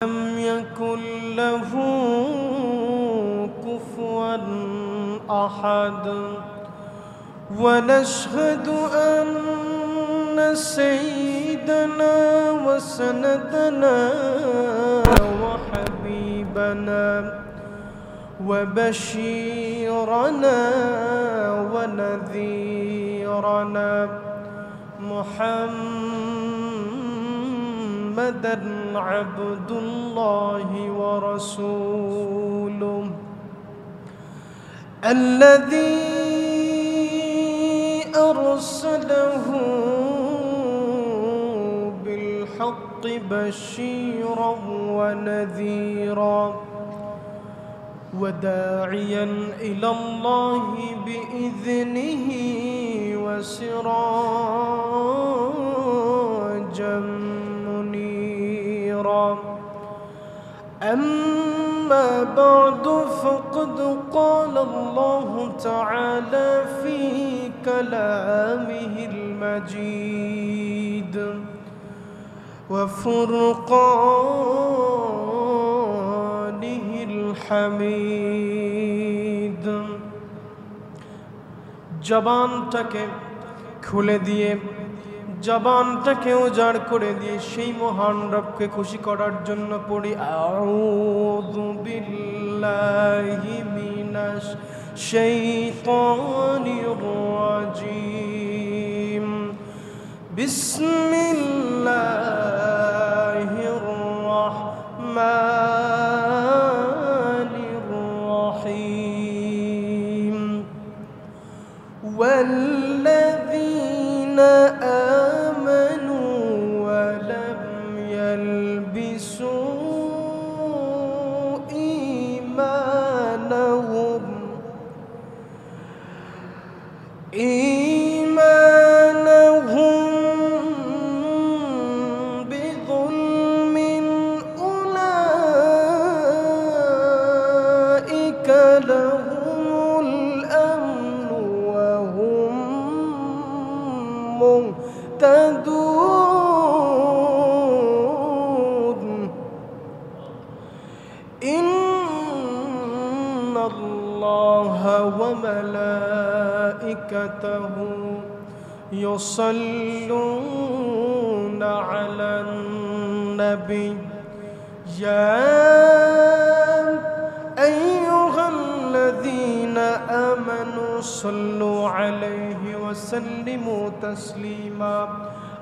لم يكن له كفوا أحد ونشهد أن سيدنا وسندنا وحبيبنا وبشيرنا ونذيرنا محمدًا عبد الله ورسوله الذي أرسله بالحق بشيرا ونذيرا وداعيا إلى الله بإذنه وسراجا منيرا أما بعد فقد قال الله تعالى في كلامه المجيد وفرقانه الحميد জবানটাকে খুলে দিয়ে জবানটাকে উজাড় করে দিয়ে সেই মহান রবকে খুশি করার জন্য পড়ি আউযু বিল্লাহি মিনাশ শাইতানির রাজিম বিসমিল্লাহির রাহমানির রহিম والذين آمنوا ولم يلبسوا إيمانهم بظلم أولئك لهم الأمن وهم مهتدون إن الله وملائكته يصلون على النبي يا أيها الذين آمنوا صلوا عليه وسلموا تسليما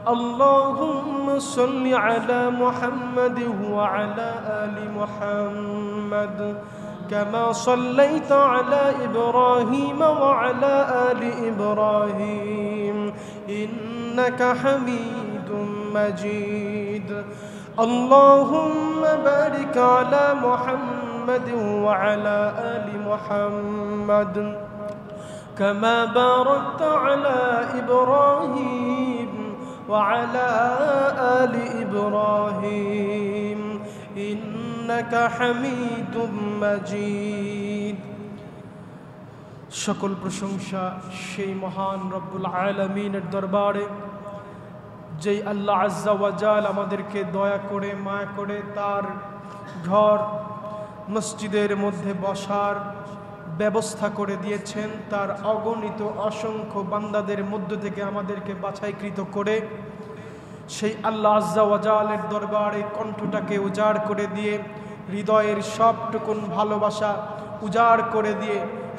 اللهم صل على محمد وعلى آل محمد كما صليت على إبراهيم وعلى آل إبراهيم إنك حميد مجيد اللهم بارك على محمد وعلى آل محمد كما باركت على إبراهيم وعلى آل إبراهيم إنك حميد مجيد সকল প্রশংসা সেই মহান রব্বুল আলামিনের দরবারে যেই আল্লাহ আজ্জা ওয়া জাল আমাদেরকে দয়া করে মায়া করে তার ঘর মসজিদের মধ্যে বসার ব্যবস্থা করে দিয়েছেন তার অগণিত অসংখ্য বান্দাদের মধ্য থেকে আমাদেরকে বাছাইকৃত করে সেই আল্লাহ আজ্জা ওয়া জালের দরবারে কণ্ঠটাকে উজাড় করে দিয়ে হৃদয়ের সবটুকুন ভালোবাসা উজাড় করে দিয়ে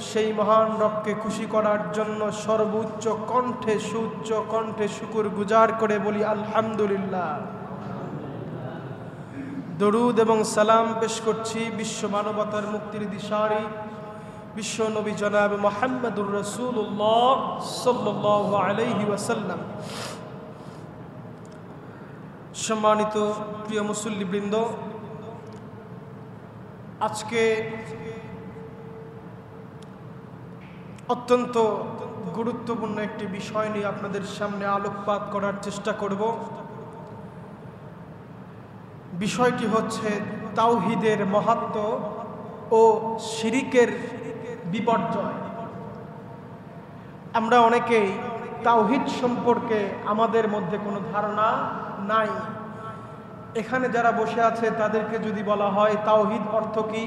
সেই মহান রবকে খুশি করার জন্য সর্বোচ্চ কণ্ঠে সুউচ্চ কণ্ঠে শুকর গুজার করে বলি আলহামদুলিল্লাহ দরুদ এবং সালাম পেশ করছি বিশ্ব মানবতার মুক্তির দিশারি বিশ্ব নবী জনাব মুহাম্মদুর রাসূলুল্লাহ সাল্লাল্লাহু আলাইহি ওয়াসাল্লাম সম্মানিত প্রিয় মুসল্লিবৃন্দ আজকে অত্যন্ত গুরুত্বপূর্ণ একটি বিষয় নিয়ে আপনাদের সামনে আলোকপাত করার চেষ্টা করব বিষয়টি হচ্ছে তাওহীদের মাহাত্ম্য ও শিরিকের বিপর্যয় আমরা অনেকেই তাওহীদ সম্পর্কে আমাদের মধ্যে কোনো ধারণা নাই এখানে যারা বসে আছে তাদেরকে যদি বলা হয় তাওহীদ অর্থ কি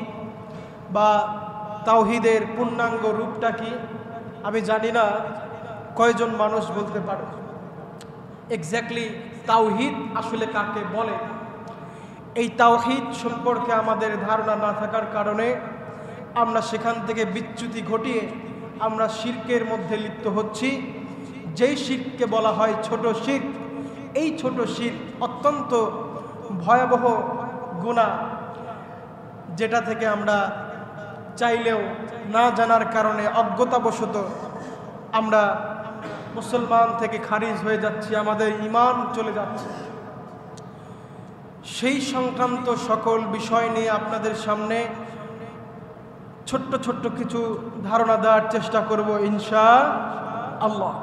বা তাওহীদের পূর্ণাঙ্গ রূপটা কি, আমি জানি না কয়জন মানুষ বলতে পারে এক্স্যাক্টলি তাওহীদ আসলে কাকে বলে। এই তাওহীদ সম্পর্কে আমাদের ধারণা না থাকার কারণে আমরা সেখান থেকে বিচ্যুতি ঘটিয়ে আমরা শিরকের মধ্যে লিপ্ত হচ্ছি। যেই শিরককে বলা হয় ছোট শিরক, এই ছোট শিরক অত্যন্ত ভয়াবহ গুনাহ, যেটা থেকে আমরা চাইলেও না জানার কারণে অজ্ঞতাবশত আমরা মুসলমান থেকে খারিজ হয়ে যাচ্ছি, আমাদের ঈমান চলে যাচ্ছে। সেই সংক্রান্ত সকল বিষয় নিয়ে আপনাদের সামনে ছোট্ট ছোট্ট কিছু ধারণা দেওয়ার চেষ্টা করব ইনশাআল্লাহ।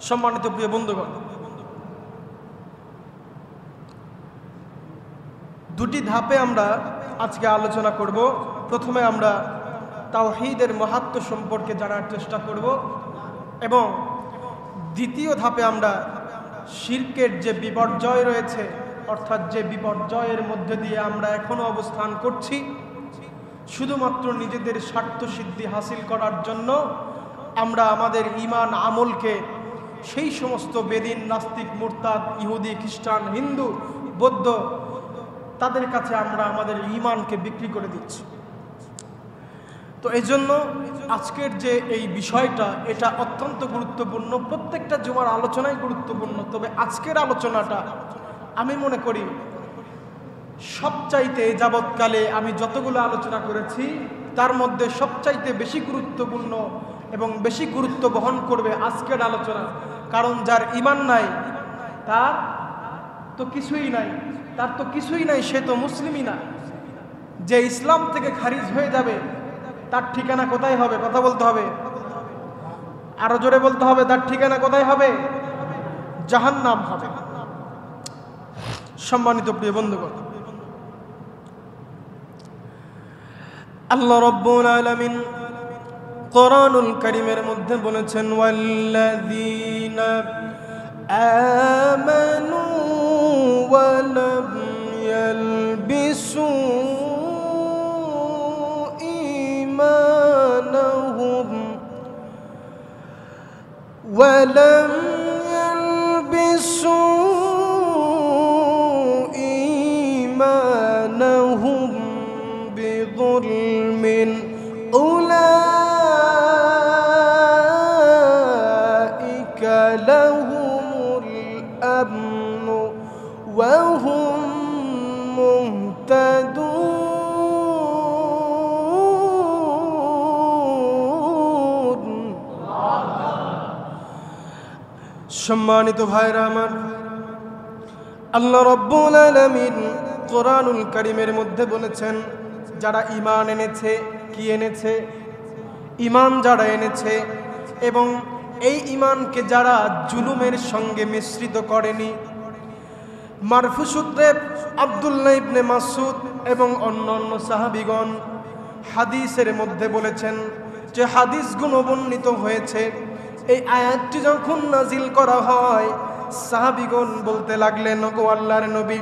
সম্মানিত প্রিয় বন্ধুগণ, দুটি ধাপে আমরা আজকে আলোচনা করব। প্রথমে আমরা তাওহীদের মাহাত্ম্য সম্পর্কে জানার চেষ্টা করব এবং দ্বিতীয় ধাপে আমরা শিরকের যে বিপর্যয় রয়েছে, অর্থাৎ যে বিপর্যয়ের মধ্যে দিয়ে আমরা এখনো অবস্থান করছি শুধুমাত্র নিজেদের স্বার্থ সিদ্ধি হাসিল করার জন্য, আমরা আমাদের ঈমান আমলকে সেই সমস্ত বেদিন, নাস্তিক, মুরতাদ, ইহুদি, খ্রিস্টান, হিন্দু, বৌদ্ধ তাদের কাছে আমরা আমাদের ঈমানকে বিক্রি করে দিচ্ছি। তো এই জন্য আজকের যে এই বিষয়টা, এটা অত্যন্ত গুরুত্বপূর্ণ। প্রত্যেকটা জুমার আলোচনাই গুরুত্বপূর্ণ, তবে আজকের আলোচনাটা আমি মনে করি সবচাইতে যাবৎকালে আমি যতগুলো আলোচনা করেছি তার মধ্যে সবচাইতে বেশি গুরুত্বপূর্ণ এবং বেশি গুরুত্ব বহন করবে আজকের আলোচনা। কারণ যার ঈমান নাই তার তো কিছুই নাই, তার তো কিছুই নাই, সে তো মুসলিমই না। যে ইসলাম থেকে খারিজ হয়ে যাবে তার ঠিকানা কোথায় হবে? কথা বলতে হবে, আরো জোরে বলতে হবে, তার ঠিকানা কোথায় হবে? জাহান্নাম হবে। সম্মানিত প্রিয় বন্ধুগণ, আল্লাহ রাব্বুল আলামিন কোরআনুল কারীমের মধ্যে বলেছেন, ওয়াল্লাযীনা আমানু ওয়া লাম ইয়ালবিসু ঈমানাহুম ওয়া লাম ইয়ালবিসু ঈমানাহুম বিযুলমিন উলাইকা লাহুমুল আমনু ওয়া হুম মুহতাদুন। সম্মানিত ভাইরা আমার, আল্লাহ রাব্বুল আলামিন কোরআনুল কারীমের মধ্যে বলেছেন, যারা ঈমান এনেছে, কি এনেছে? ঈমান যারা এনেছে এবং এই ঈমানকে যারা জুলুমের সঙ্গে মিশ্রিত করেনি। মারফু সূত্রে আব্দুল্লাহ ইবনে মাসউদ এবং অন্যান্য সাহাবীগণ হাদিসের মধ্যে বলেছেন যে হাদিসগুলো বর্ণিত হয়েছে, এই আয়াতটি যখন নাজিল করা হয় সাহাবীগণ বলতে লাগলেন, ওগো আল্লাহর নবী,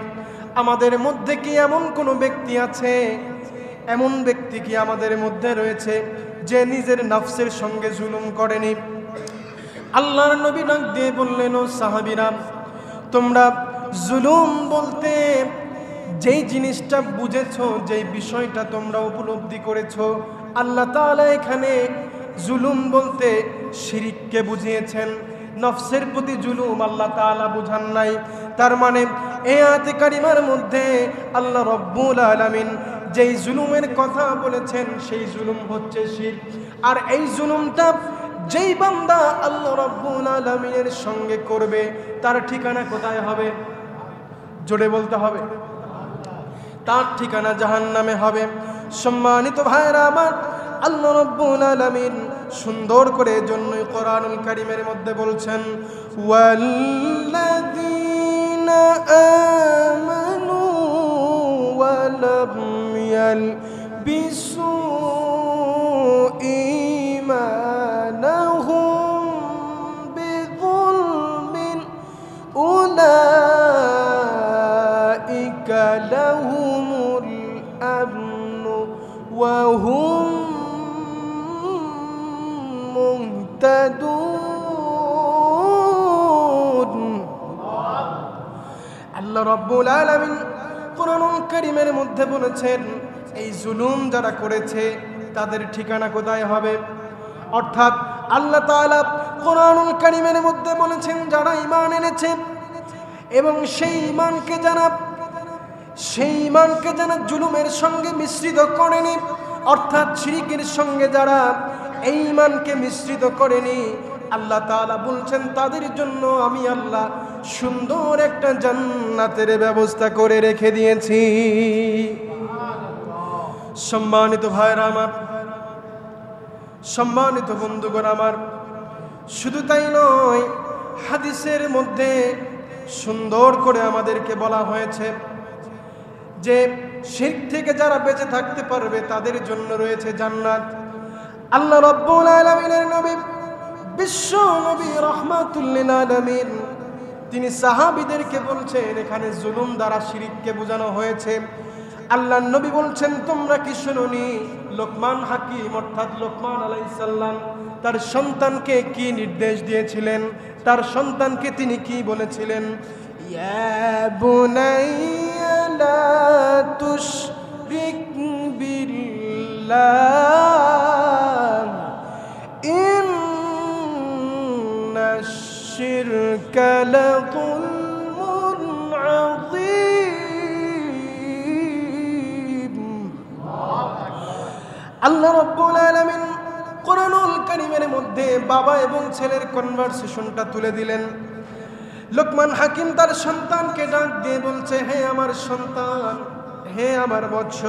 আমাদের মধ্যে কি এমন কোনো ব্যক্তি আছে, এমন ব্যক্তি কি আমাদের মধ্যে রয়েছে যে নিজের নফসের সঙ্গে জুলুম করেনি? আল্লাহর নবী ডাক দিয়ে বললেন, ও সাহাবীরা, তোমরা জুলুম বলতে যেই জিনিসটা বুঝেছো, যেই বিষয়টা তোমরা উপলব্ধি করেছো, আল্লাহ তাআলা এখানে জুলুম বলতে শিরিককে বুঝিয়েছেন। নফসের প্রতি জুলুম আল্লাহ তাআলা বুঝান নাই। তার মানে এই আয়াতে কারিমার মধ্যে আল্লাহ রাব্বুল আলামিন যেই জুলুমের কথা বলেছেন সেই জুলুম হচ্ছে শিরক। আর এই জুলুমটা যেই বান্দা আল্লাহ রাব্বুল আলামিনের সঙ্গে করবে তার ঠিকানা কোথায় হবে? জোরে বলতে হবে, তার ঠিকানা জাহান্নামে হবে। সম্মানিত ভাইরা আমার, আল্লাহ রাব্বুল আলামিন সুন্দর করে জন্যই কোরআনুল কারীমের মধ্যে বলছেন, ওয়াল্লাযীনা আমানু ওয়া লাম ইয়ালবিসু ঈমানাহুম বিযুলমিন উলাইকা الأمن وهم مهتدون আল্লাহ রাব্বুল আলামিন কোরআনুল কারীমের মধ্যে বলেছেন এই জুলুম যারা করেছে তাদের ঠিকানা কোথায় হবে। অর্থাৎ আল্লাহ তাআলা কোরআনুল কারীমের মধ্যে বলেছেন যারা ঈমান এনেছে এবং সেই ঈমানকে যারা জুলুমের সঙ্গে মিশ্রিত করেনি, অর্থাৎ শিরকের সঙ্গে যারা এই ঈমানকে মিশ্রিত করেনি, আল্লাহ তাআলা বলছেন তাদের জন্য আমি আল্লাহ সুন্দর একটা জান্নাতের ব্যবস্থা করে রেখে দিয়েছি। সম্মানিত ভাইরা আমার, সম্মানিত বন্ধুগণ আমার, শুধু তাই নয়, হাদিসের মধ্যে সুন্দর করে আমাদেরকে বলা হয়েছে যে শিরক থেকে যারা বেঁচে থাকতে পারবে তাদের জন্য রয়েছে জান্নাত। আল্লাহ রাব্বুল আলামিনের নবী বিশ্ব নবী রাহমাতুল লিল আলামিন তিনি সাহাবীদেরকে বলছেন এখানে জুলুম দ্বারা শিরককে বোঝানো হয়েছে। আল্লাহর নবী বলছেন তোমরা কি শুনোনি লোকমান হাকিম অর্থাৎ লোকমান আলাইহিস সালাম তার সন্তানকে কি নির্দেশ দিয়েছিলেন, তার সন্তানকে তিনি কি বলেছিলেন? ইয়া বুনাইয়া লা তুশরিক বিল্লাহ ইন্নাশ শিরকা লাযুলমুন আযীম। আল্লাহ রাব্বুল আলামিন কোরআনুল কারীমের মধ্যে বাবা এবং ছেলের কনভারসেশনটা তুলে দিলেন। লোকমান হাকিম তার সন্তানকে ডাক দিয়ে বলছে, হে আমার সন্তান, হে আমার বৎস,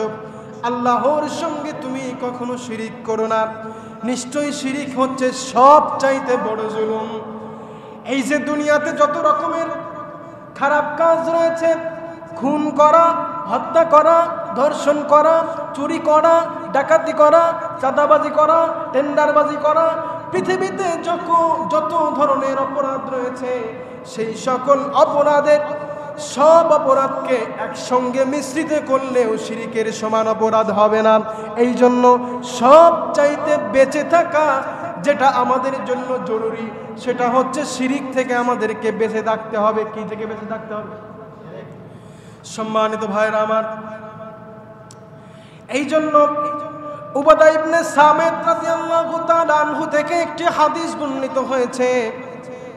আল্লাহর সঙ্গে তুমি কখনো শিরিক করো না। নিশ্চয়ই শিরিক হচ্ছে সবচাইতে বড় জুলুম। এই যে দুনিয়াতে যত রকমের খারাপ কাজ রয়েছে, খুন করা, হত্যা করা, ধর্ষণ করা, চুরি করা, ডাকাতি করা, চাঁদাবাজি করা, টেন্ডারবাজি করা, পৃথিবীতে যত ধরনের অপরাধ রয়েছে সেই সকল অপরাধের সব অপরাধকে একসঙ্গে মিশ্রিত করলেও শিরিকের সমান অপরাধ হবে না। এই জন্য সব চাইতে বেঁচে থাকা যেটা আমাদের জন্য জরুরি সেটা হচ্ছে শিরিক থেকে আমাদেরকে বেঁচে থাকতে হবে। কি থেকে বেঁচে থাকতে হবে? সম্মানিত ভাইরা আমার, এই জন্য উবাদা ইবনে সামিত রাদিয়াল্লাহু তাআলা আনহু থেকে একটি হাদিস বর্ণিত হয়েছে।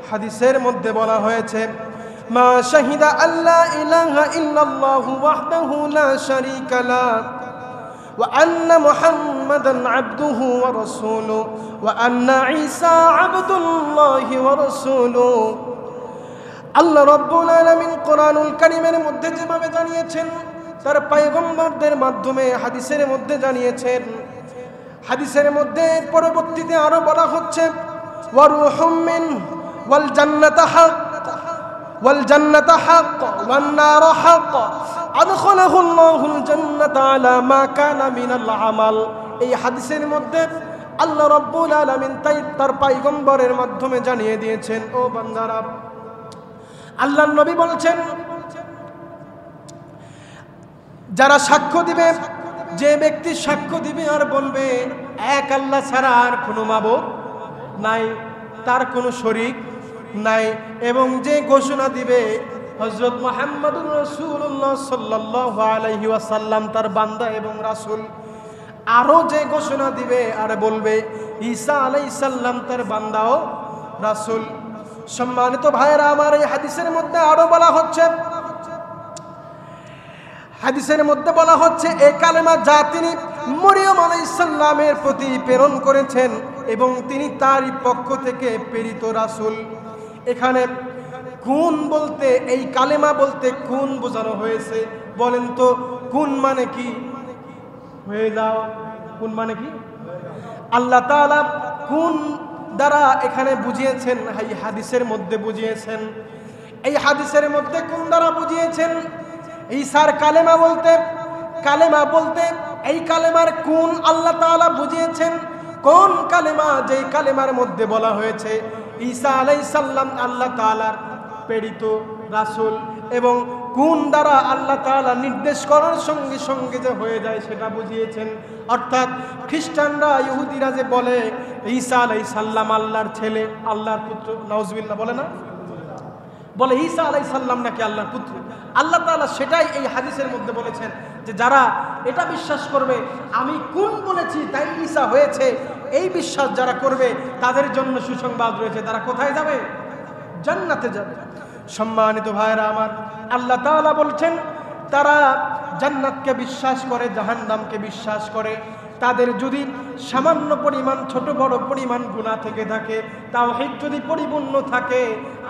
হাদিসের মধ্যে বলা হয়েছে মা শাহিদা আল্লা ইলাহা ইল্লাল্লাহু ওয়াহদাহু লা শারীকা লা ওয়া আন্না মুহাম্মাদান আবদুহু ওয়া রাসূলুহু ওয়া আন্না ঈসা আবদুল্লাহি ওয়া রাসূলুহু। আল্লাহ রাব্বুল আলামিন কোরআনুল কারীমের মধ্যে যেভাবে জানিয়েছেন তার পয়গম্বরদের মাধ্যমে হাদিসের মধ্যে জানিয়েছেন। হাদিসের মধ্যে পরবর্তীতে আরো বলা হচ্ছে ওয়া রূহুম মিন ওয়াল জান্নাতু হক ওয়াল জান্নাতু হক ওয়ান নারু হক আদখালাহু আল্লাহুল জান্নাতা আলা মা কানা মিনাল আমাল। এই হাদিসের মধ্যে আল্লাহ রাব্বুল আলামিন তার পয়গম্বরের মাধ্যমে জানিয়ে দিয়েছেন, ও বান্দারা, আল্লাহর নবী বলছেন যারা সাক্ষ্য দিবে, যে ব্যক্তি সাক্ষ্য দিবে আর বলবে এক আল্লাহ ছাড়া আর কোনো মাবুদ নাই, তার কোনো শরীক নাই, এবং যে ঘোষণা দিবে হযরত মুহাম্মদুর রাসূলুল্লাহ সাল্লাল্লাহু আলাইহি ওয়াসাল্লাম তার বান্দা এবং রাসূল, আরো যে ঘোষণা দিবে আর বলবে ঈসা আলাইহিস সালাম তার বান্দা ও রাসূল। সম্মানিত ভাইরা আমার, এই হাদিসের মধ্যে আরো বলা হচ্ছে, হাদিসের মধ্যে বলা হচ্ছে এই কালেমা যা তিনি মরিয়ম আলাইহিস সালামের প্রতি প্রেরণ করেছেন এবং তিনি তারই পক্ষ থেকে প্রেরিত রাসূল। এখানে কুন বলতে, এই কালেমা বলতে কুন বোঝানো হয়েছে। বলেন তো কুন মানে কি? হয়ে যাও। কুন মানে কি? আল্লাহ তাআলা কুন দ্বারা এখানে বুঝিয়েছেন, এই হাদিসের মধ্যে বুঝিয়েছেন। এই হাদিসের মধ্যে কোন দ্বারা বুঝিয়েছেন? ঈসার কালেমা বলতে এই কালেমার কোন আল্লাহ তাআলা বুঝিয়েছেন। কোন কালেমা? যেই কালেমার মধ্যে বলা হয়েছে ঈসা আলাইহিস সালাম আল্লাহ তাআলার প্রেরিত রাসূল। এবং কোন দ্বারা আল্লাহ তাআলা নির্দেশ করার সঙ্গে সঙ্গে যে হয়ে যায় সেটা বুঝিয়েছেন। অর্থাৎ খ্রিস্টানরা ইহুদিরা যে বলে ঈসা আলাইহিস সালাম আল্লাহর ছেলে, আল্লাহর পুত্র, নাউজুবিল্লাহ বলে না, বলে ঈসা আলাইহিস সালাম নাকি আল্লাহর পুত্র। আল্লাহ তাআলা সেটাই এই হাদিসের মধ্যে বলেছেন যে যারা এটা বিশ্বাস করবে আমি কোন বলেছি তাই ঈসা হয়েছে, এই বিশ্বাস যারা করবে তাদের জন্য সুসংবাদ রয়েছে। তারা কোথায় যাবে? জান্নাতে যাবে। সম্মানিত ভাইরা আমার, আল্লাহ তাআলা বলছেন তারা জান্নাতকে বিশ্বাস করে, জাহান্নামকে বিশ্বাস করে। তাদের যদি সামান্য পরিমাণ ছোট বড় পরিমাণ গুনাহ থেকে থাকে, তাওহীদ যদি পরিপূর্ণ থাকে,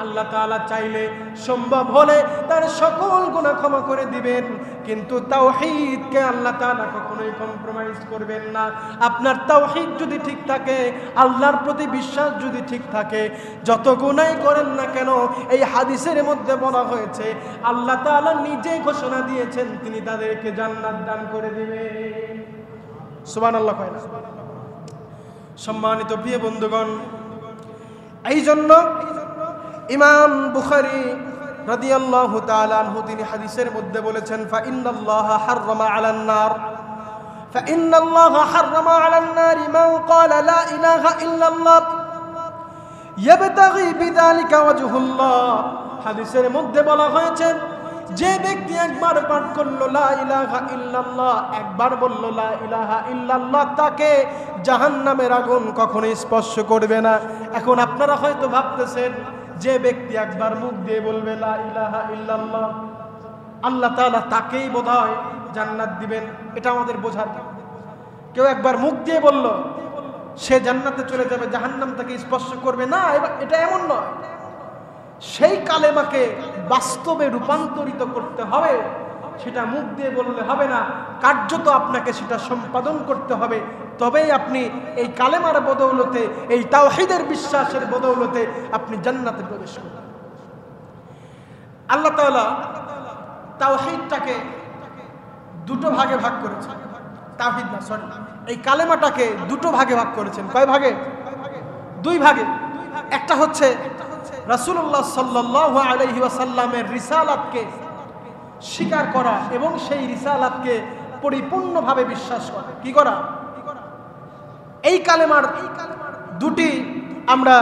আল্লাহ তাআলা চাইলে সম্ভব হলে তার সকল গুনাহ ক্ষমা করে দিবেন। কিন্তু তাওহীদকে আল্লাহ তাআলা কখনোই কম্প্রোমাইজ করবেন না। আপনার তাওহীদ যদি ঠিক থাকে, আল্লাহর প্রতি বিশ্বাস যদি ঠিক থাকে, যত গুনাহই করেন না কেন, এই হাদিসের মধ্যে বলা হয়েছে আল্লাহ তাআলা নিজে ঘোষণা দিয়েছেন তিনি তাদেরকে জান্নাত দান করে দিবেন। সুবহানাল্লাহ কয় না? সম্মানিত প্রিয় বন্ধুগণ, এই জন্য ইমাম বুখারী রাদিয়াল্লাহু তাআলা আনহু তিনি হাদিসের মধ্যে বলেছেন ফাইন্নাল্লাহা হাররামা আলান নার ফাইন্নাল্লাহা হাররামা আলান নার মান ক্বালা লা ইলাহা ইল্লাল্লাহ ইয়াবতাগি বিযালিকা ওয়াজহুল্লাহ। হাদিসের মধ্যে বলা হয়েছে যে ব্যক্তি একবার পাঠ করলো লা ইলাহা ইল্লাল্লাহ, একবার বলল লা ইলাহা ইল্লাল্লাহ, তাকে জাহান্নামের আগুন কখনোই স্পর্শ করবে না। এখন আপনারা হয়তো ভাবতেছেন যে ব্যক্তি একবার মুখ দিয়ে বলবে লা ইলাহা ইল্লাল্লাহ, আল্লাহ তাআলা তাকেই বোধহয় জান্নাত দিবেন। এটা আমাদের বোঝার। কেউ একবার মুখ দিয়ে বলল সে জান্নাতে চলে যাবে, জাহান্নাম তাকে স্পর্শ করবে না, এটা এমন নয়। সেই কালেমাকে বাস্তবে রূপান্তরিত করতে হবে। সেটা মুখ দিয়ে বললে হবে না, কার্যত আপনাকে সেটা সম্পাদন করতে হবে। তবেই আপনি এই কালেমার বদৌলতে, এই তাওহীদের বিশ্বাসের বদৌলতে আপনি জান্নাতে প্রবেশ করবেন। আল্লাহ তাআলা তাওহীদটাকে দুটো ভাগে ভাগ করেছেন। তাওহীদ না, সরি, এই কালেমাটাকে দুটো ভাগে ভাগ করেছেন। কয় ভাগে? দুই ভাগে। একটা হচ্ছে রাসূলুল্লাহ সাল্লাল্লাহু আলাইহি ওয়াসাল্লামের রিসালাতকে স্বীকার করা এবং সেই রিসালাতকে পরিপূর্ণভাবে বিশ্বাস করা। কি করা? এই কালেমার দুটি আমরা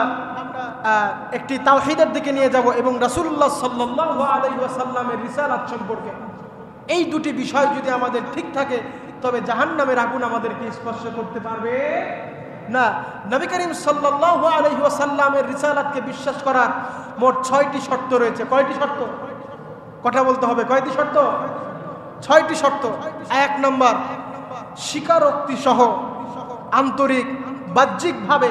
একটি তাওহীদের দিকে নিয়ে যাব এবং রাসূলুল্লাহ সাল্লাল্লাহু আলাইহি ওয়াসাল্লামের রিসালাত সম্পর্কে এই দুটি বিষয় যদি আমাদের ঠিক থাকে তবে জাহান্নামের আগুন আমাদেরকে স্পর্শ করতে পারবে না। নবী করিম সাল্লাল্লাহু আলাইহি ওয়াসাল্লামের রিসালাতকে বিশ্বাস করার মোট 6টি শর্ত রয়েছে। কয়টি শর্ত? কথা বলতে হবে। কয়টি শর্ত? 6টি শর্ত। 1 নম্বর, স্বীকারোক্তি সহ আন্তরিক বাহ্যিকভাবে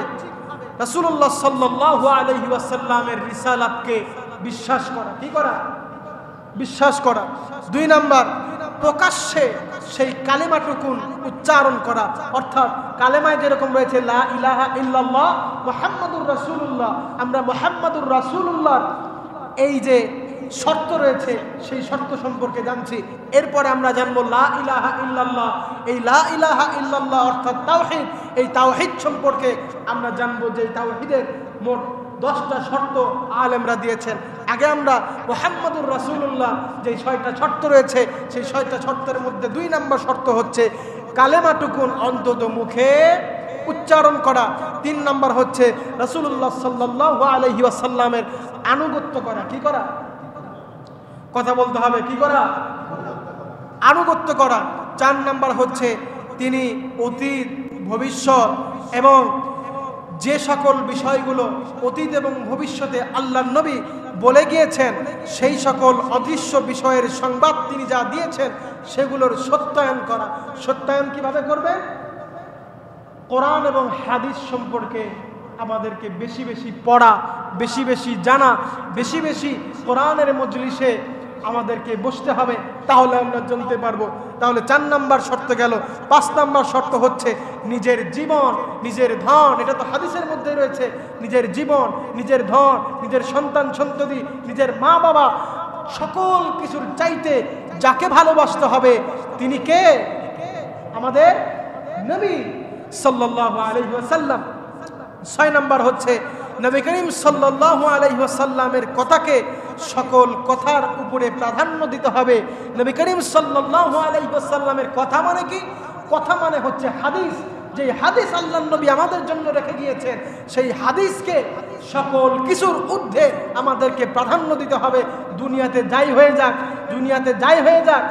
রাসূলুল্লাহ সাল্লাল্লাহু আলাইহি ওয়াসাল্লামের রিসালাতকে বিশ্বাস করা। কি করা? বিশ্বাস করা। 2 নম্বর, প্রকাশ্যে সেই কালেমাটুকুন উচ্চারণ করা। অর্থাৎ কালেমায় যেরকম রয়েছে লা ইলাহা ইল্লাল্লাহ মুহাম্মাদুর রাসূলুল্লাহ, আমরা মুহাম্মাদুর রাসূলুল্লাহর এই যে শর্ত রয়েছে সেই শর্ত সম্পর্কে জানছি। এরপরে আমরা জানবো লা ইলাহা ইল্লাল্লাহ। এই লা ইলাহা ইল্লাল্লাহ অর্থাৎ তাওহীদ, এই তাওহীদ সম্পর্কে আমরা জানবো যে তাওহীদের মোট 10টা শর্ত আলেমরা দিয়েছেন। আগে আমরা মুহাম্মাদুর রাসূলুল্লাহ যে 6টা শর্ত রয়েছে সেই 6টা শর্তের মধ্যে 2 নম্বর শর্ত হচ্ছে কালেমাটুকুন অন্তত মুখে উচ্চারণ করা। 3 নম্বর হচ্ছে রাসূলুল্লাহ সাল্লাল্লাহু আলাইহি ওয়াসাল্লামের আনুগত্য করা। কি করা? কথা বলতে হবে। কি করা? আনুগত্য করা। 4 নম্বর হচ্ছে তিনি অতীত, ভবিষ্যৎ এবং যে সকল বিষয়গুলো অতীত এবং ভবিষ্যতে আল্লাহর নবী বলে গিয়েছেন সেই সকল অদৃশ্য বিষয়ের সংবাদ তিনি যা দিয়েছেন সেগুলোর সত্যায়ন করা। সত্যায়ন কিভাবে করবে? কোরআন এবং হাদিস সম্পর্কে আমাদেরকে বেশি বেশি পড়া, বেশি বেশি জানা, বেশি বেশি কোরআনের মজলিসে আমাদেরকে বসতে হবে, তাহলে আমরা জানতে পারবো। তাহলে 4 নম্বর শর্ত গেল। 5 নম্বর শর্ত হচ্ছে নিজের জীবন, নিজের ধন, এটা তো হাদিসের মধ্যে রয়েছে, নিজের জীবন, নিজের ধন, নিজের সন্তান সন্ততি, নিজের মা বাবা, সকল কিছুর চাইতে যাকে ভালোবাসতে হবে তিনি কে? আমাদের নবী সাল্লাল্লাহু আলাইহি ওয়াসাল্লাম। 6 নম্বর হচ্ছে নবী করিম সাল্লাল্লাহু আলাইহি ওয়াসাল্লামের কথাকে সকল কথার উপরে প্রাধান্য দিতে হবে। নবী করিম সাল্লাল্লাহু আলাইহি ওয়াসাল্লামের কথা মানে কি? কথা মানে হচ্ছে হাদিস। যে হাদিস আল্লাহর নবী আমাদের জন্য রেখে গিয়েছেন, সেই হাদিসকে সকল কিছুর ঊর্ধ্বে আমাদেরকে প্রাধান্য দিতে হবে। দুনিয়াতে যাই হয়ে যাক,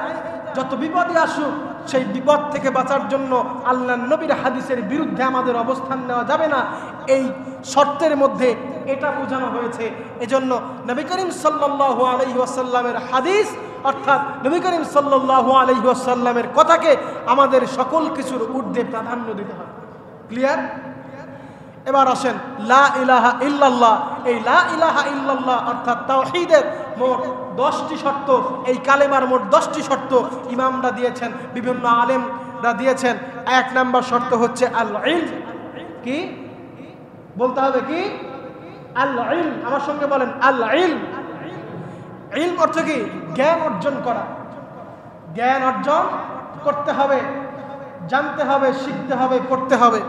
যত বিপদই আসুক, সেই বিপদ থেকে বাঁচার জন্য আল্লাহর নবীর হাদিসের বিরুদ্ধে আমাদের অবস্থান নেওয়া যাবে না। এই শর্তের মধ্যে এটা বোঝানো হয়েছে। এজন্য নবী করিম সাল্লাল্লাহু আলাইহি ওয়াসাল্লামের হাদিস অর্থাৎ নবী করিম সাল্লাল্লাহু আলাইহি ওয়াসাল্লামের কথাকে আমাদের সকল কিছুর ঊর্ধ্বে প্রাধান্য দিতে হবে। ক্লিয়ার? এবার আসেন লা ইলাহা ইল্লাল্লাহ। এই লা ইলাহা ইল্লাল্লাহ অর্থাৎ তাওহীদের মোট 10টি শর্ত। এই কালেমার মোট 10টি শর্ত ইমামরা দিয়েছেন, বিভিন্ন আলেমরা দিয়েছেন। 1 নাম্বার শর্ত হচ্ছে আল ইলম। কি বলতে হবে? কি? আল ইলম। আমার সঙ্গে বলেন আল ইলম। ইলম অর্থ কি? জ্ঞান অর্জন করা। জ্ঞান অর্জন করতে হবে, জানতে হবে, শিখতে হবে, পড়তে হবে।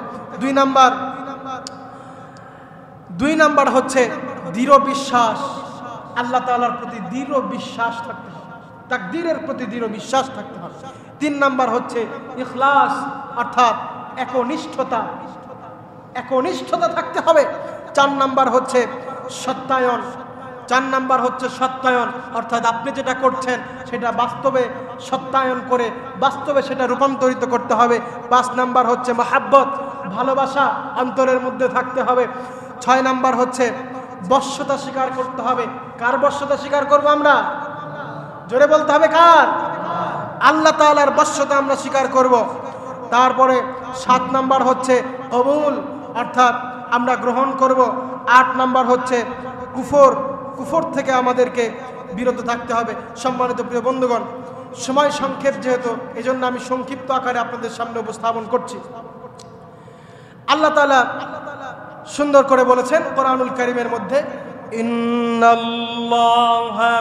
2 নাম্বার হচ্ছে দৃঢ় বিশ্বাস। আল্লাহ তাআলার প্রতি দৃঢ় বিশ্বাস থাকতে হবে, তাকদীরের প্রতি দৃঢ় বিশ্বাস থাকতে হবে। 3 নাম্বার হচ্ছে ইখলাস অর্থাৎ একনিষ্ঠতা থাকতে হবে। 4 নাম্বার হচ্ছে সত্যায়ন। 4 নাম্বার হচ্ছে সত্যায়ন অর্থাৎ আপনি যেটা করছেন সেটা বাস্তবে সত্যায়ন করে বাস্তবে সেটা রূপান্তরিত করতে হবে। 5 নাম্বার হচ্ছে মাহাব্বত, ভালোবাসা অন্তরের মধ্যে থাকতে হবে। 6 নাম্বার হচ্ছে বশ্যতা স্বীকার করতে হবে। কার বশ্যতা স্বীকার করব আমরা? জোরে বলতে হবে কার? আল্লাহ তাআলার বশ্যতা আমরা স্বীকার করব। তারপরে 7 নাম্বার হচ্ছে কবুল অর্থাৎ আমরা গ্রহণ করব। 8 নাম্বার হচ্ছে কুফর থেকে আমাদেরকে বিরত থাকতে হবে। সম্মানিত প্রিয় বন্ধুগণ, সময় সংক্ষেপ যেহেতু, এজন্য আমি সংক্ষিপ্ত আকারে আপনাদের সামনে উপস্থাপন করছি। আল্লাহ তাআলা সুন্দর করে বলেছেন কোরআনুল কারীমের মধ্যে, ইন্নাল্লাহা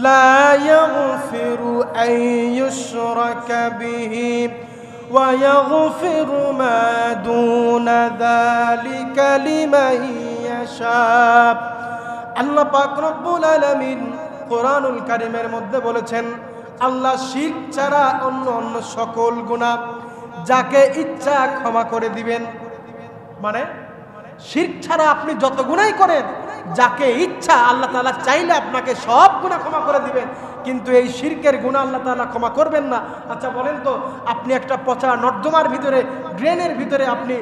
লা ইয়াগফিরু আন ইউশরাকা বিহি ওয়া ইয়াগফিরু মা দুনা যালিকা লিমান ইয়াশা। আল্লাহ পাক রব্বুল আলামিন কোরআনুল কারীমের মধ্যে বলেছেন, আল্লাহ শিরক ছাড়া অন্য সকল গুনাহ যাকে ইচ্ছা ক্ষমা করে দিবেন। মানে শিরক ছাড়া আপনি যত গুনাহই করেন, যাকে ইচ্ছা আল্লাহ তাআলা চাইলে আপনাকে সব গুনাহ ক্ষমা করে দিবেন, কিন্তু এই শিরকের গুনাহ আল্লাহ তাআলা ক্ষমা করবেন না। আচ্ছা বলেন তো, আপনি একটা পচা নর্দমার ভিতরে, ড্রেনের ভিতরে আপনি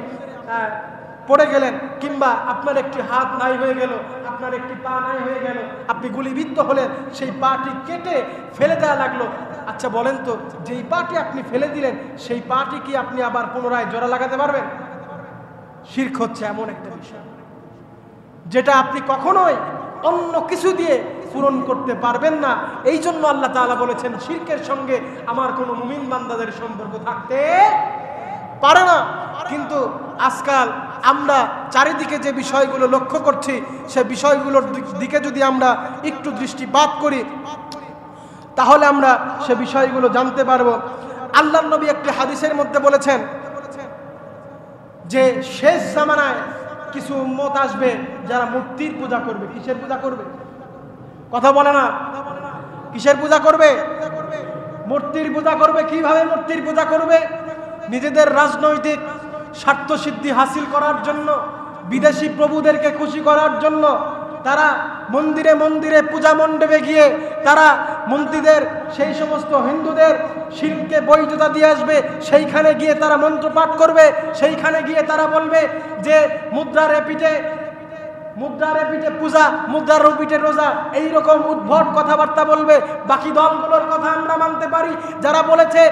পড়ে গেলেন, কিংবা আপনার একটি হাত নাই হয়ে গেল, আপনার একটি পা নাই হয়ে গেল, আপনি গুলিবিদ্ধ হলেন, সেই পাটি কেটে ফেলে দেওয়া লাগলো। আচ্ছা বলেন তো, যেই পাটি আপনি ফেলে দিলেন সেই পাটি কি আপনি আবার পুনরায় জোড়া লাগাতে পারবেন? শিরক হচ্ছে এমন একটা বিষয় যেটা আপনি কখনোই অন্য কিছু দিয়ে পূরণ করতে পারবেন না। এই জন্য আল্লাহ তাআলা বলেছেন, শিরকের সঙ্গে আমার কোনো মুমিন বান্দাদের সম্পর্ক থাকতে পারে না। কিন্তু আজকাল আমরা চারিদিকে যে বিষয়গুলো লক্ষ্য করছি, সে বিষয়গুলোর দিকে যদি আমরা একটু দৃষ্টিপাত করি, তাহলে আমরা সে বিষয়গুলো জানতে পারবো। আল্লাহর নবী একটি হাদিসের মধ্যে বলেছেন যে শেষ জামানায় কিছু উম্মত আসবে যারা মূর্তির পূজা করবে। কিসের পূজা করবে? কথা বলে না। কিসের পূজা করবে? মূর্তির পূজা করবে। কিভাবে মূর্তির পূজা করবে? নিজেদের রাজনৈতিক স্বার্থ সিদ্ধি হাসিল করার জন্য, বিদেশি প্রভুদেরকে খুশি করার জন্য তারা মন্দিরে মন্দিরে পূজা মণ্ডপে গিয়ে তারা মন্ত্রীদের, সেই সমস্ত হিন্দুদের শিরকে বৈধতা দিয়ে আসবে। সেইখানে গিয়ে তারা মন্ত্র পাঠ করবে, সেইখানে গিয়ে তারা বলবে যে মুদ্রার পিঠে পূজা, মুদ্রার পিঠে রোজা, এইরকম উদ্ভট কথাবার্তা বলবে। বাকি দলগুলোর কথা আমরা মানতে পারি, যারা বলেছে,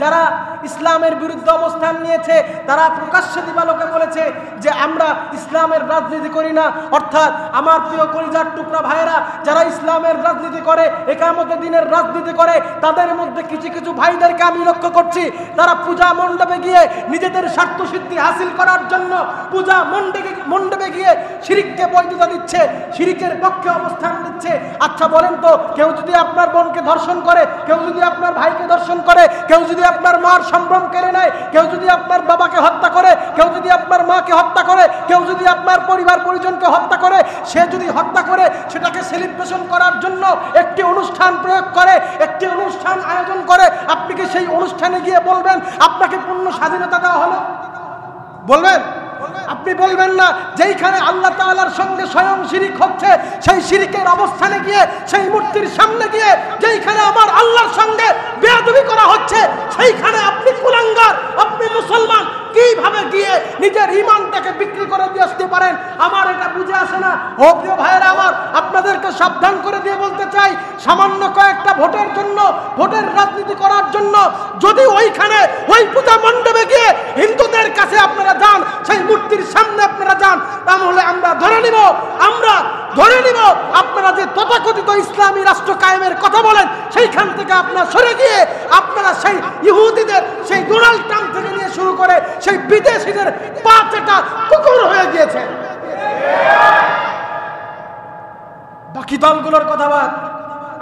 যারা ইসলামের বিরুদ্ধে অবস্থান নিয়েছে, তারা প্রকাশ্যে দিবালোকে বলেছে যে আমরা ইসলামের রাজনীতি করি না। অর্থাৎ আমার প্রিয় কলিজার টুকরা ভাইয়েরা, যারা ইসলামের রাজনীতি করে, একামতের দিনের রাজনীতি করে, তাদের মধ্যে কিছু কিছু ভাইদেরকে আমি লক্ষ্য করছি, তারা পূজা মণ্ডপে গিয়ে নিজেদের স্বার্থ সিদ্ধি হাসিল করার জন্য পূজা মণ্ডপে গিয়ে শিরককে বৈধতা দিচ্ছে, শিরকের পক্ষে অবস্থান নিচ্ছে। আচ্ছা বলেন তো, কেউ যদি আপনার বোনকে ধর্ষণ করে, কেউ যদি আপনার ভাইকে ধর্ষণ করে, কেউ যদি যদি আপনার মার সম্ভ্রম কেড়ে নেয়, কেউ যদি আপনার বাবাকে হত্যা করে, কেউ যদি আপনার মাকে হত্যা করে, কেউ যদি আপনার পরিবার পরিজনকে হত্যা করে, সে যদি হত্যা করে সেটাকে সেলিব্রেশন করার জন্য একটি অনুষ্ঠান প্রয়োগ করে, একটি অনুষ্ঠান আয়োজন করে, আপনি কি সেই অনুষ্ঠানে গিয়ে বলবেন আপনাকে পূর্ণ স্বাধীনতা দেওয়া হলো? বলবেন? আপনি বলবেন না। যেইখানে আল্লাহ তাআলার সঙ্গে স্বয়ং শিরিক হচ্ছে, সেই শিরিকের অবস্থানে গিয়ে, সেই মূর্তির সামনে গিয়ে যেইখানে আমার আল্লাহর সঙ্গে বেয়াদবি করা হচ্ছে, সেইখানে আপনি কুলাঙ্গার, আপনি মুসলমান কিভাবে গিয়ে নিজের ঈমানটাকে বিক্রি করে দিয়ে আসতে পারেন? আমার এটা বুঝে আসে না। ও প্রিয় ভাইয়েরা আমার, আপনাদেরকে সাবধান করে দিয়ে বলতে চাই, সামান্য কয়েকটা ভোটের জন্য, ভোটের রাজনীতি করার জন্য যদি ওইখানে ওই পূজা মণ্ডপে গিয়ে হিন্দুদের কাছে আপনারা যান, সেই মূর্তির সামনে আপনারা যান, তাহলে আমরা ধরে নিব আপনারা যে তথাকথিত ইসলামী রাষ্ট্র কায়েমের কথা বলেন, সেইখান থেকে আপনারা সরে গিয়ে আপনারা সেই ইহুদিদের, সেই ডোনাল্ড ট্রাম্প থেকে নিয়ে শুরু করে সেই বিদেশিদের পাঁচটা কুকুর হয়ে গিয়েছে। বাকি দলগুলোর কথা বাদ,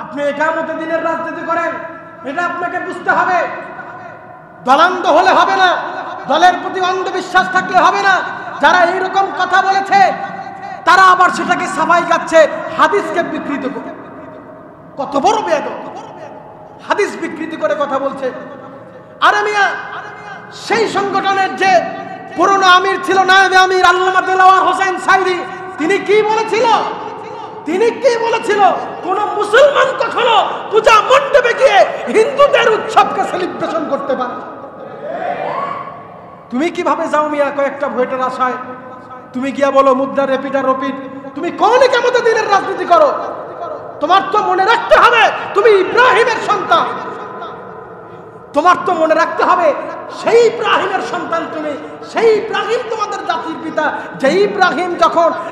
আপনি একামতে দিনের রাজনীতি করেন, এটা আপনাকে বুঝতে হবে। দলান্ধ হলে হবে না, দলের প্রতি অন্ধবিশ্বাস থাকলে হবে না। যারা এইরকম কথা বলেছে তারা আবার সেটাকে সাফাই গাচ্ছে হাদিসকে বিকৃত করে। কত বড় বেয়াদব! হাদিস বিকৃতি করে কথা বলছে। আরে মিয়া, সেই সংগঠনের যে পুরনো আমির ছিল, নায়েবে আমির আল্লামা দেলাওয়ার হোসেন সাইদি, তিনি কি বলেছিল? কোন মুসলমান কখনো পূজা মণ্ডপে গিয়ে হিন্দুদের উৎসবকে সেলিব্রেশন করতে পারে? তুমি কিভাবে যাও মিয়া কয়েকটা ভোটের আশায়? তুমি গিয়া বলো মুদ্রা রেপিটার রপিট, তুমি কোন কেমতে দিনের রাজনীতি করো? তোমার তো মনে রাখতে হবে তুমি ইব্রাহিমের সন্তান। তোমার তো মনে রাখতে হবে সেই ইব্রাহিমের সন্তান তুমি, সেই ইব্রাহিম তোমাদের জাতির পিতা। যে ইব্রাহিম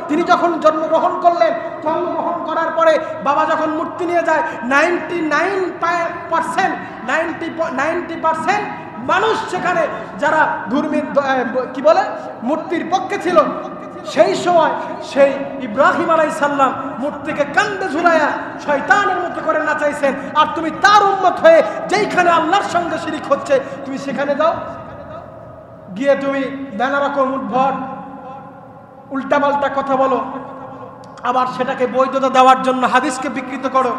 তিনি যখন জন্মগ্রহণ করলেন, জন্মগ্রহণ করার পরে বাবা যখন মূর্তি নিয়ে যায়, 90% মানুষ সেখানে যারা ধর্মীর মূর্তির পক্ষে ছিল, সেই সময় সেই ইব্রাহিম আলাইহিস সালাম মূর্তিকে কান্দে ঝুলাইয়া শয়তানের মতো করে নাচাইছেন। আর তুমি তার উম্মত হয়ে যেইখানে আল্লাহর সঙ্গে শিরিক হচ্ছে তুমি সেখানে যাও, গিয়ে তুমি নানা রকম উদ্ভট উল্টাপাল্টা কথা বলো, আবার সেটাকে বৈধতা দেওয়ার জন্য হাদিসকে বিকৃত করো।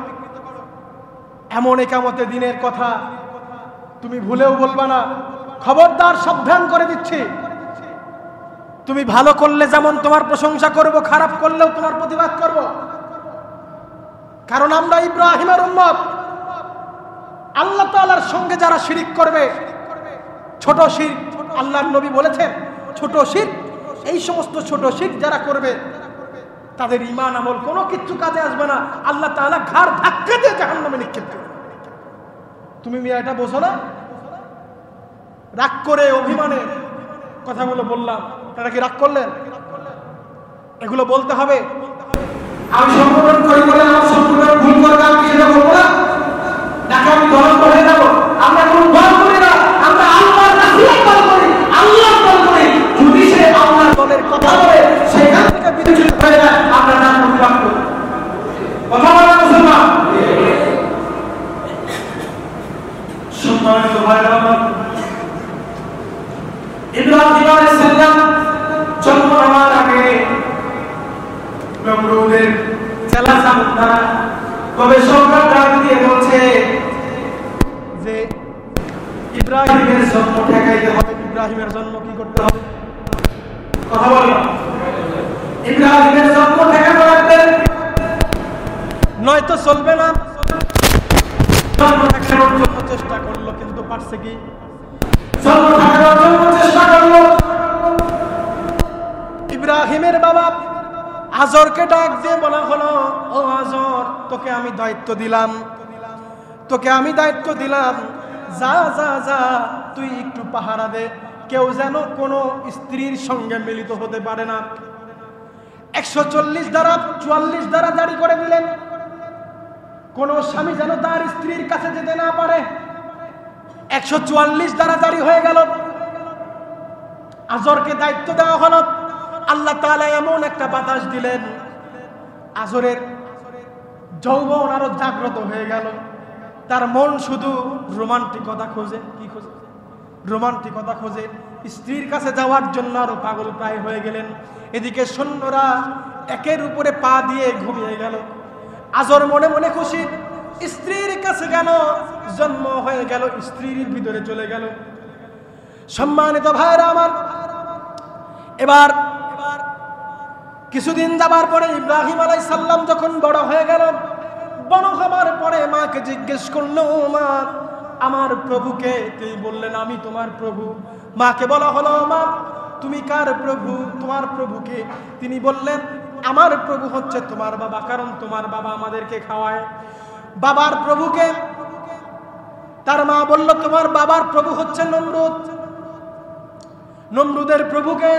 এমন একামতে দিনের কথা তুমি ভুলেও বলবা না। খবরদার, সাবধান করে দিচ্ছি। তুমি ভালো করলে যেমন তোমার প্রশংসা করব, খারাপ করলেও তোমার প্রতিবাদ করব। কারণ আমরা ইব্রাহিমের উম্মত। আল্লাহ তাআলার সঙ্গে যারা শিরিক করবে, ছোট শিরক, আল্লাহর নবী বলেছেন ছোট শিরক, এই সমস্ত ছোট শিরক যারা করবে তাদের ঈমান আমল কোনো কিছু কাজে আসবে না। আল্লাহ তাআলা ঘাড় ধাক্কা দিয়ে জাহান্নামে নিক্ষেপ করবে। তুমি মিয়া এটা বোঝো না? রাগ করে অভিমানে কথাগুলো বললাম, তারা কি রাগ করলেন? এগুলো বলতে হবে। আমি সংগঠন করি বলে আমার সংগঠন ভুল করবে, আমি সেটা বলবো না, নাকি আমি দল করে যাবো? আমরা কোন দল করি না, আমরা আল্লাহর রাসূলের দল করি, আল্লাহর দল করি। যদি সে আল্লাহর দলের কথা বলে সেখান থেকে বিচ্যুত হয়ে যায়, আমরা না প্রতিবাদ করি। কথা বলা মুসলমান। সম্মানিত ভাইরা আমার, ইব্রাহিম আলাইহিস সালাম জন্ম হওয়ার আগে নমরুদের চেলা চামুন্ডারা গবেষকরা ডাক দিয়ে বলছে যে ইব্রাহিমের জন্ম ঠেকাইতে হবে। ইব্রাহিমের জন্ম কি করতে হবে? কথা বলো। ইব্রাহিমের জন্ম ঠেকাতে লাগবে, নয়তো চলবে না। জন্ম ঠেকানোর জন্য চেষ্টা করলো, কিন্তু পারছে কি? জন্ম ঠেকানোর জন্য চেষ্টা করলো। ইব্রাহিমের বাবা আজরকে ডাক দিয়ে বলা হলো, ও আজর, তোকে আমি দায়িত্ব দিলাম, যা যা যা, তুই একটু পাহারা দে, কেউ যেন কোনো স্ত্রীর সঙ্গে মিলিত হতে পারে না। 144 ধারা জারি করে দিলেন, কোন স্বামী যেন তার স্ত্রীর কাছে যেতে না পারে। 144 ধারা জারি হয়ে গেল। আজরকে দায়িত্ব দেওয়া হলো। আল্লাহ তাআলা এমন একটা বাতাস দিলেন, আজরের যৌবন আরো জাগ্রত হয়ে গেল। তার মন শুধু রোমান্টিকতা খোঁজে। কি খোঁজে? রোমান্টিকতা খোঁজে। স্ত্রীর কাছে যাওয়ার জন্য আরো পাগল প্রায় হয়ে গেলেন। এদিকে সৈন্যরা একের উপরে পা দিয়ে ঘুমিয়ে গেল। আজর মনে মনে খুশি, স্ত্রীর কাছে গেল, জন্ম হয়ে গেল, স্ত্রীর ভিতরে চলে গেল। সম্মানিত ভাইরা আমার, এবার কিছুদিন যাবার পরে ইব্রাহিম আলাইহিস সালাম যখন বড় হয়ে গেল, বড় হবার পরে মাকে জিজ্ঞেস করলো, মা আমার প্রভুকে? তিনি বললেন, আমি তোমার প্রভু। মাকে বলা হলো, মা তুমি কার প্রভু? তোমার প্রভুকে? তিনি বললেন, আমার প্রভু হচ্ছে তোমার বাবা, কারণ তোমার বাবা আমাদেরকে খাওয়ায়। বাবার প্রভুকে? তার মা বলল, তোমার বাবার প্রভু হচ্ছে নমরুদ। নমরুদের প্রভুকে?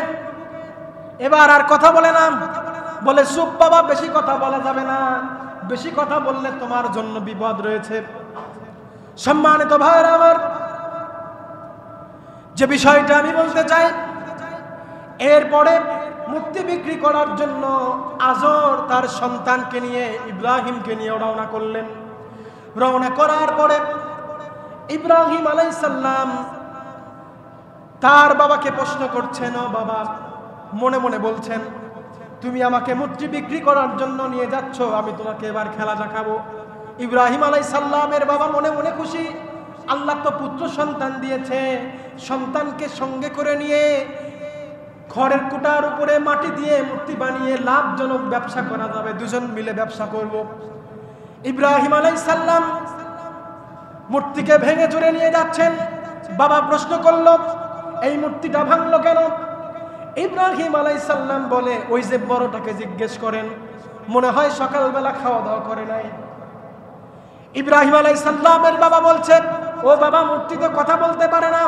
এবার আর কথা বলে না, বলে চুপ বাবা, বেশি কথা বলা যাবে না, বেশি কথা বললে তোমার জন্য বিপদ রয়েছে। সম্মানিত ভাইরা আমার, যে বিষয়টা আমি বলতে চাই, এরপরে মূর্তি বিক্রি করার জন্য আজর তার সন্তানকে নিয়ে, ইব্রাহিমকে নিয়ে রওনা করলেন। রওনা করার পরে ইব্রাহিম আলাইহিস সালাম তার বাবাকে প্রশ্ন করছেন, ও বাবা, মনে মনে বলছেন, তুমি আমাকে মূর্তি বিক্রি করার জন্য নিয়ে যাচ্ছ, আমি তোমাকে এবার খেলা দেখাবো। ইব্রাহিম আলাইহিস সালামের বাবা মনে মনে খুশি, আল্লাহ তো পুত্র সন্তান দিয়েছে, সন্তানকে সঙ্গে করে নিয়ে খড়ের কুটার উপরে মাটি দিয়ে মূর্তি বানিয়ে লাভজনক ব্যবসা করা যাবে, দুজন মিলে ব্যবসা করব। ইব্রাহিম আলাইহিস সালাম মূর্তিকে ভেঙে চুরে নিয়ে যাচ্ছেন। বাবা প্রশ্ন করল, এই মূর্তিটা ভাঙলো কেন? ইব্রাহিম আলাইহিস সালাম বলে, ওই যে বড়টাকে জিজ্ঞেস করেন, মনে হয় সকালবেলা খাওয়া দাওয়া করে নাই। ইব্রাহিম আলাইহিস সালামের বাবা বলছেন, ও বাবা, মূর্তি তো কথা বলতে পারে না,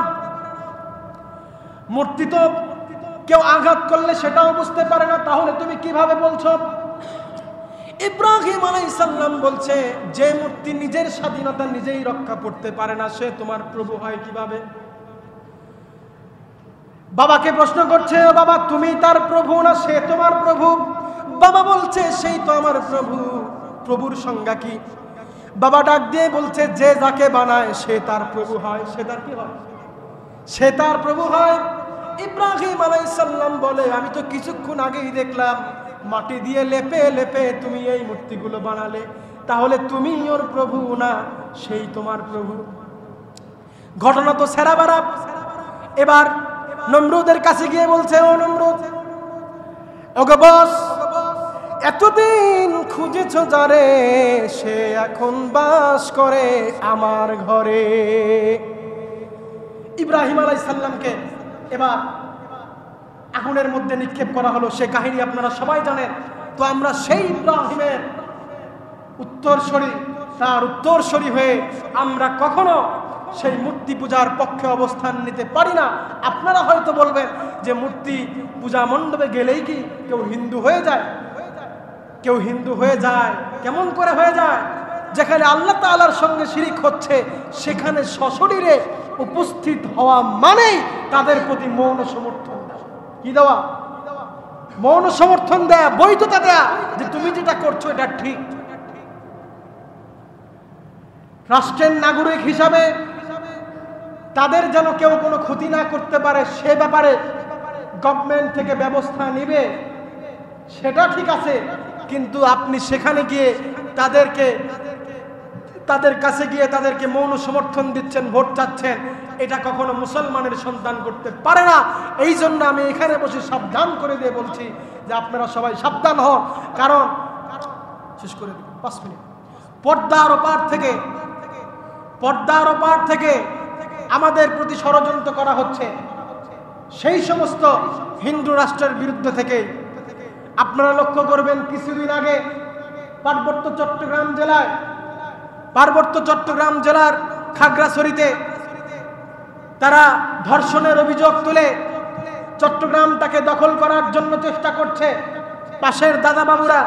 মূর্তি তো কেউ আঘাত করলে সেটাও বুঝতে পারে না, তাহলে তুমি কিভাবে বলছো? ইব্রাহিম আলাইহিস সালাম বলছে, যে মূর্তি নিজের স্বাধীনতা নিজেই রক্ষা করতে পারে না, সে তোমার প্রভু হয় কিভাবে? বাবাকে প্রশ্ন করছে, ও বাবা, তুমি তার প্রভু না সে তোমার প্রভু? বাবা বলছে, সেই তো আমার প্রভু। প্রভুর সংজ্ঞা কি? বাবা ডাক দিয়ে বলছে, যে যাকে বানায় সে তার প্রভু হয়। সে তার কি হয়? সে তার প্রভু হয়। ইব্রাহিম আলাইহিস সালাম বলে, আমি তো কিছুক্ষণ আগেই দেখলাম মাটি দিয়ে লেপে লেপে তুমি এই মূর্তিগুলো বানালে, তাহলে তুমি ওর প্রভু না সেই তোমার প্রভু? ঘটনা তো সেরা বারাপ। এবার নমরুদের কাছে গিয়ে বলছে, ও নমরুদ, ওগো বস, এতদিন খুঁজেছ যারে, সে এখন বাস করে আমার ঘরে। ইব্রাহিম আলাইহিস সালামকে এবার আগুনের মধ্যে নিক্ষেপ করা হলো। সে কাহিনী আপনারা সবাই জানেন। তো আমরা সেই ইব্রাহিমের উত্তরসূরি, তার উত্তরসূরি হয়ে আমরা কখনো সেই মূর্তি পূজার পক্ষে অবস্থান নিতে পারি না। আপনারা হয়তো বলবেন যে মূর্তি পূজা মণ্ডপে গেলেই কি কেউ হিন্দু হয়ে যায়? কেউ হিন্দু হয়ে যায়, কেমন করে হয়ে যায়? যেখানে আল্লাহ তাআলার সঙ্গে শিরিক হচ্ছে, সেখানে সশরীরে উপস্থিত হওয়া মানেই তাদের প্রতি মৌন সমর্থন দেওয়া। কি দেওয়া? মৌন সমর্থন দেয়া, বৈধতা দেয়া, যে তুমি যেটা করছো এটা ঠিক। রাষ্ট্রের নাগরিক হিসাবে তাদের যেন কেউ কোনো ক্ষতি না করতে পারে, সে ব্যাপারে গভর্নমেন্ট থেকে ব্যবস্থা নেবে, সেটা ঠিক আছে। কিন্তু আপনি সেখানে গিয়ে তাদের কাছে গিয়ে তাদেরকে মৌন সমর্থন দিচ্ছেন, ভোট চাচ্ছেন, এটা কখনো মুসলমানের সন্তান করতে পারে না। এই জন্য আমি এখানে বসে সাবধান করে দিয়ে বলছি যে আপনারা সবাই সাবধান হন। কারণ শেষ করে 5 মিনিট, পর্দার ওপার থেকে আমাদের প্রতি ষড়যন্ত্র করা হচ্ছে, সেই সমস্ত হিন্দু রাষ্ট্রের বিরুদ্ধে থেকে। আপনারা লক্ষ্য করবেন, কিছুদিন আগে পার্বত্য চট্টগ্রাম জেলার খাগড়াছড়িতে তারা ধর্ষণের অভিযোগ তুলে চট্টগ্রামটাকে দখল করার জন্য চেষ্টা করছে। পাশের দাদা বাবুরা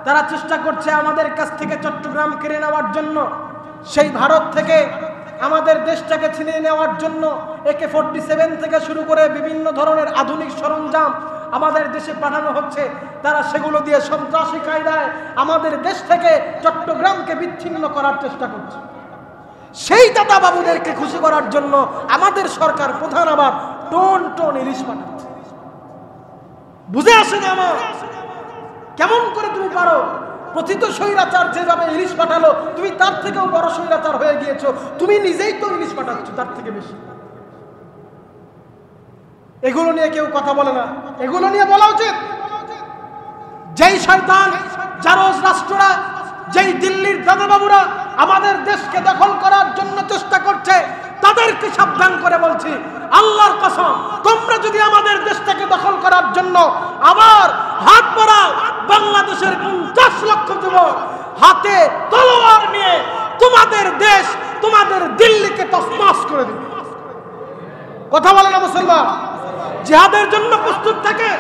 তারা চেষ্টা করছে আমাদের কাছ থেকে চট্টগ্রাম কেড়ে নেওয়ার জন্য, সেই ভারত থেকে আমাদের দেশটাকে ছিনিয়ে নেওয়ার জন্য AK-47 থেকে শুরু করে বিভিন্ন ধরনের আধুনিক সরঞ্জাম আমাদের দেশে পাঠানো হচ্ছে। তারা সেগুলো দিয়ে সন্ত্রাসী কায়দায় আমাদের দেশ থেকে চট্টগ্রামকে বিচ্ছিন্ন করার চেষ্টা করছে। সেই দাদা বাবুদেরকে খুশি করার জন্য আমাদের সরকার প্রধান আবার টন টন ইলিশ পাঠাচ্ছে। বুঝে আসে না আমার, কেমন করে তুমি পারো? প্রথিত স্বৈরাচার যেভাবে ইলিশ পাঠালো, তুমি তার থেকেও বড় স্বৈরাচার হয়ে গিয়েছো। তুমি নিজেই তো ইলিশ পাঠাচ্ছ তার থেকে বেশি। এগুলো নিয়ে কেউ কথা বলে না, এগুলো নিয়ে বলা উচিত। যেই শয়তান জারজ রাষ্ট্ররা, যেই দিল্লির দাদাবাবুরা আমাদের দেশকে দখল করার জন্য চেষ্টা করছে, তাদেরকে সাবধান করে বলছি, আল্লাহর কসম, তোমরা যদি আমাদের দেশটাকে দখল করার জন্য আবার হাত বাড়াও, বাংলাদেশের 50 লক্ষ যুবক হাতে তলোয়ার নিয়ে তোমাদের দেশ, তোমাদের দিল্লিকে তছনছ করে দিবে। কথা বলে না মুসলমান? জিহাদের জন্য প্রস্তুত থাকে।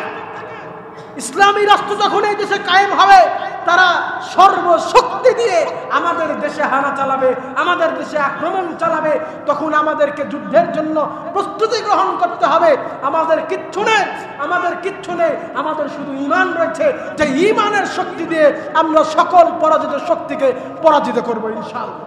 ইসলামী রাষ্ট্র যখন এই দেশে কায়েম হবে, তারা সর্বশক্তি দিয়ে আমাদের দেশে হানা চালাবে, আমাদের দেশে আক্রমণ চালাবে। তখন আমাদেরকে যুদ্ধের জন্য প্রস্তুতি গ্রহণ করতে হবে। আমাদের কিচ্ছু নেই, আমাদের কিচ্ছু নেই, আমাদের শুধু ঈমান রয়েছে, যে ঈমানের শক্তি দিয়ে আমরা সকল পরাজিত শক্তিকে পরাজিত করবো ইনশাআল্লাহ।